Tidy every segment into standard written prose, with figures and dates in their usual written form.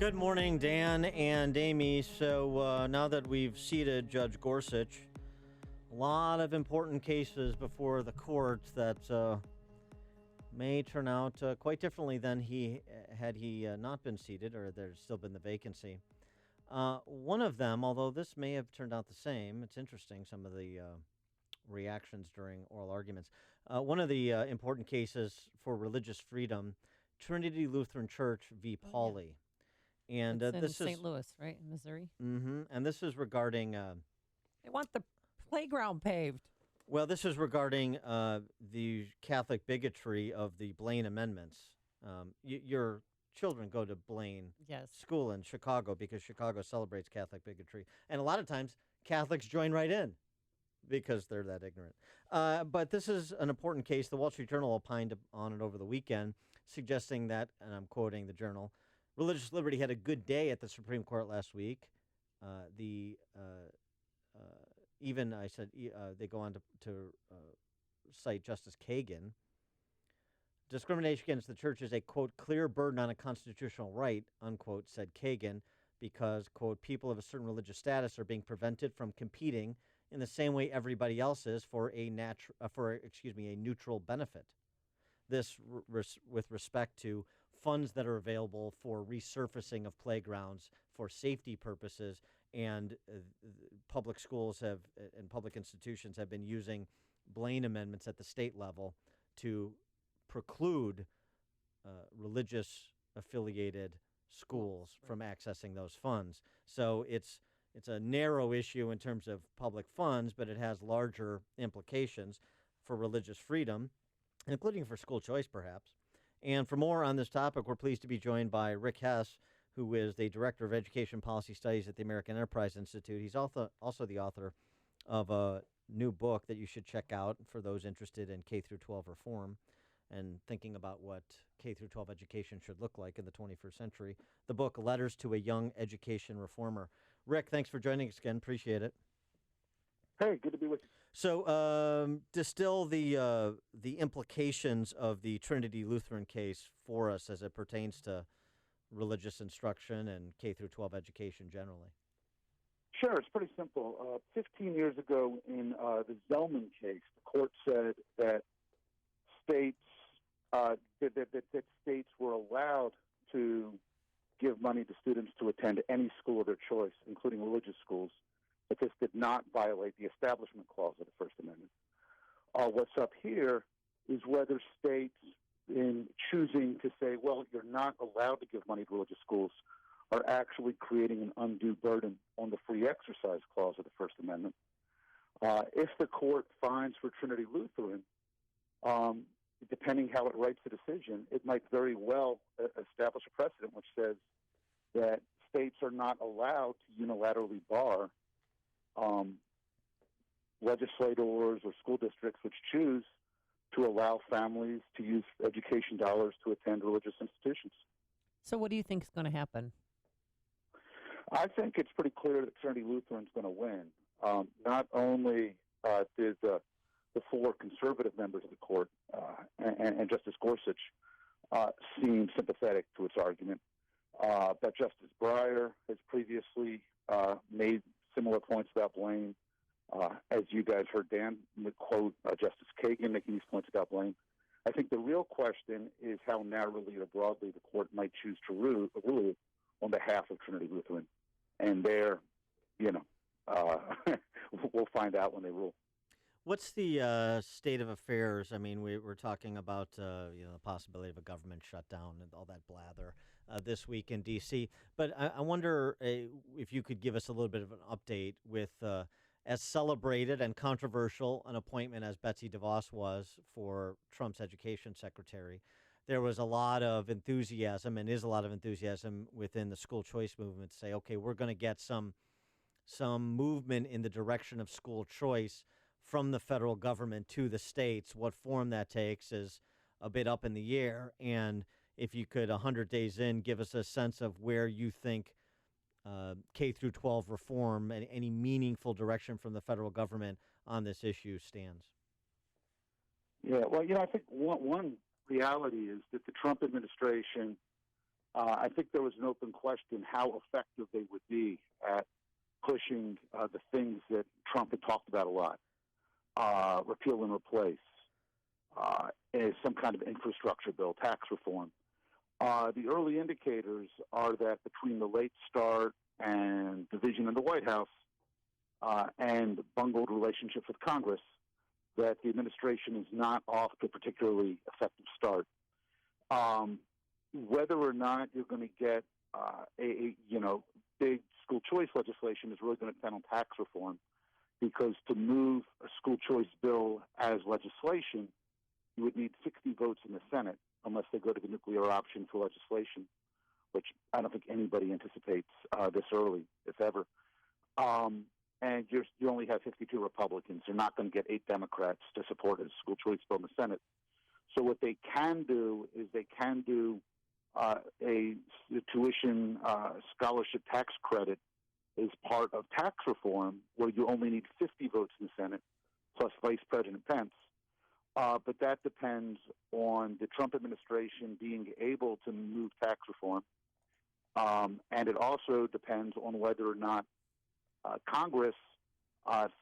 Good morning, Dan and Amy. So now that we've seated Judge Gorsuch, a lot of important cases before the court that may turn out quite differently than he not been seated, or there's still been the vacancy. One of them, although this may have turned out the same, it's interesting, some of the reactions during oral arguments. One of the important cases for religious freedom, Trinity Lutheran Church v. Pauley. And it's in this St. is Louis, right, in Missouri. And this is regarding. They want the playground paved. Well, this is regarding the Catholic bigotry of the Blaine amendments. Your children go to Blaine School in Chicago because Chicago celebrates Catholic bigotry, and a lot of times Catholics join right in because they're that ignorant. But this is an important case. The Wall Street Journal opined on it over the weekend, suggesting that, and I'm quoting the Journal, religious liberty had a good day at the Supreme Court last week. They go on to cite Justice Kagan. Discrimination against the church is a, quote, clear burden on a constitutional right, unquote, said Kagan, because, quote, people of a certain religious status are being prevented from competing in the same way everybody else is for a neutral benefit. This with respect to funds that are available for resurfacing of playgrounds for safety purposes, and public schools and public institutions have been using Blaine amendments at the state level to preclude religious affiliated schools from accessing those funds. So it's a narrow issue in terms of public funds, but it has larger implications for religious freedom, including for school choice, perhaps. And for more on this topic, we're pleased to be joined by Rick Hess, who is the Director of Education Policy Studies at the American Enterprise Institute. He's also the author of a new book that you should check out for those interested in K-12 reform and thinking about what K-12 education should look like in the 21st century. The book, Letters to a Young Education Reformer. Rick, thanks for joining us again. Appreciate it. Hey, good to be with you. So, distill the implications of the Trinity Lutheran case for us as it pertains to religious instruction and K-12 education generally. Sure, it's pretty simple. 15 years ago in the Zellman case, the court said that states states were allowed to give money to students to attend any school of their choice, including religious schools, but this did not violate the Establishment Clause of the First Amendment. What's up here is whether states, in choosing to say, well, you're not allowed to give money to religious schools, are actually creating an undue burden on the Free Exercise Clause of the First Amendment. If the court finds for Trinity Lutheran, depending how it writes the decision, it might very well establish a precedent which says that states are not allowed to unilaterally bar legislators or school districts which choose to allow families to use education dollars to attend religious institutions. So what do you think is going to happen? I think it's pretty clear that Trinity Lutheran is going to win. Not only did the four conservative members of the court and Justice Gorsuch seem sympathetic to its argument, but Justice Breyer has previously made similar points about Blaine. As you guys heard Dan quote Justice Kagan making these points about Blaine. I think the real question is how narrowly or broadly the court might choose to rule on behalf of Trinity Lutheran. And there, we'll find out when they rule. What's the state of affairs? I mean, we're talking about the possibility of a government shutdown and all that blather this week in D.C. But I wonder if you could give us a little bit of an update with as celebrated and controversial an appointment as Betsy DeVos was for Trump's education secretary. There was a lot of enthusiasm, and is a lot of enthusiasm within the school choice movement to say, okay, we're going to get some movement in the direction of school choice from the federal government to the states. What form that takes is a bit up in the air. And if you could, 100 days in, give us a sense of where you think K-12 reform and any meaningful direction from the federal government on this issue stands. Yeah, well, I think one reality is that the Trump administration I think there was an open question how effective they would be at pushing the things that Trump had talked about a lot, repeal and replace, some kind of infrastructure bill, tax reform. The early indicators are that between the late start and division in the White House and bungled relationships with Congress, that the administration is not off to a particularly effective start. Whether or not you're going to get big school choice legislation is really going to depend on tax reform, because to move a school choice bill as legislation, you would need 60 votes in the Senate, unless they go to the nuclear option for legislation, which I don't think anybody anticipates this early, if ever. And you only have 52 Republicans. You're not going to get 8 Democrats to support a school choice bill in the Senate. So what they can do is they can do a tuition scholarship tax credit as part of tax reform, where you only need 50 votes in the Senate, plus Vice President Pence. But that depends on the Trump administration being able to move tax reform. And it also depends on whether or not Congress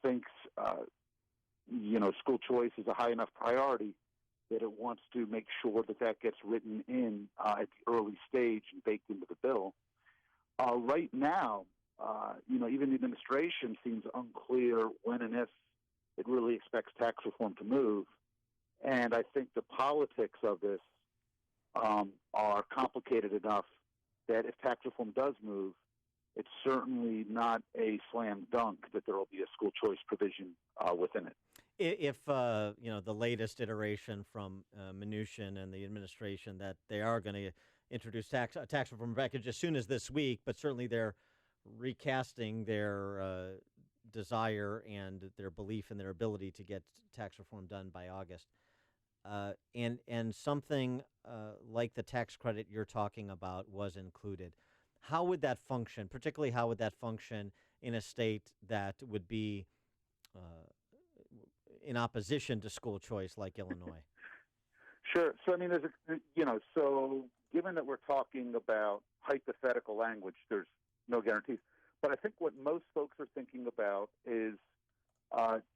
thinks, school choice is a high enough priority that it wants to make sure that that gets written in at the early stage and baked into the bill. Right now, even the administration seems unclear when and if it really expects tax reform to move. And I think the politics of this are complicated enough that if tax reform does move, it's certainly not a slam dunk that there will be a school choice provision within it. If the latest iteration from Mnuchin and the administration that they are going to introduce a tax reform package as soon as this week, but certainly they're recasting their desire and their belief in their ability to get tax reform done by August. And something like the tax credit you're talking about was included. How would that function? Particularly, how would that function in a state that would be in opposition to school choice like Illinois? Sure. So, so given that we're talking about hypothetical language, there's no guarantees. But I think what most folks are thinking about is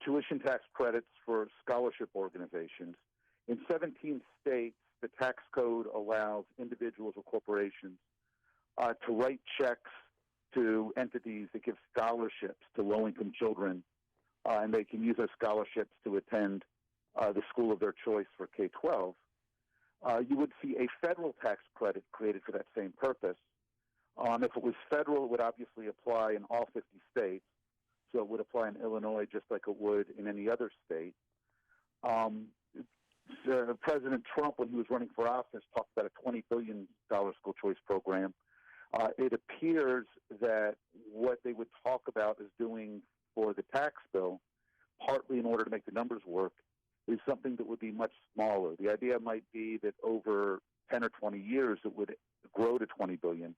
tuition tax credits for scholarship organizations. In 17 states, the tax code allows individuals or corporations to write checks to entities that give scholarships to low-income children, and they can use those scholarships to attend the school of their choice for K-12. You would see a federal tax credit created for that same purpose. If it was federal, it would obviously apply in all 50 states, so it would apply in Illinois just like it would in any other state. President Trump, when he was running for office, talked about a $20 billion school choice program. It appears that what they would talk about as doing for the tax bill, partly in order to make the numbers work, is something that would be much smaller. The idea might be that over 10 or 20 years it would grow to $20 billion,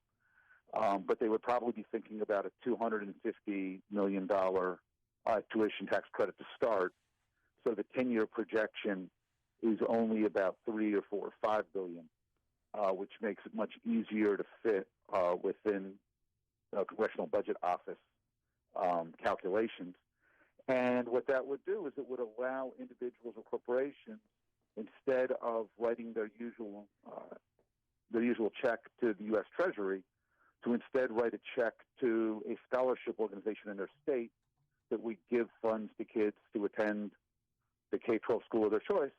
but they would probably be thinking about a $250 million tuition tax credit to start. So the 10-year projection is only about 3 or 4 or 5 billion, which makes it much easier to fit within Congressional Budget Office calculations. And what that would do is it would allow individuals or corporations, instead of writing their usual check to the U.S. Treasury, to instead write a check to a scholarship organization in their state that would give funds to kids to attend the K-12 school of their choice,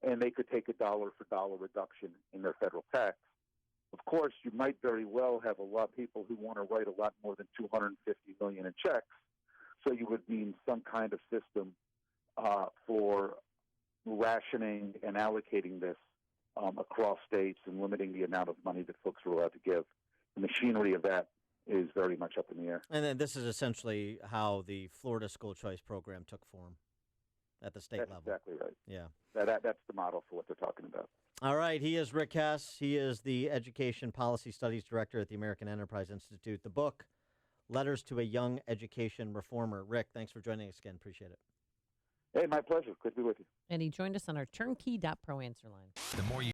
and they could take a dollar-for-dollar reduction in their federal tax. Of course, you might very well have a lot of people who want to write a lot more than $250 million in checks, so you would need some kind of system for rationing and allocating this across states and limiting the amount of money that folks are allowed to give. The machinery of that is very much up in the air. And then this is essentially how the Florida school choice program took form at the state level. That's exactly right. Yeah. That's the model for what they're talking about. All right. He is Rick Hess. He is the Education Policy Studies Director at the American Enterprise Institute. The book, Letters to a Young Education Reformer. Rick, thanks for joining us again. Appreciate it. Hey, my pleasure. Good to be with you. And he joined us on our turnkey.pro answer line. The more you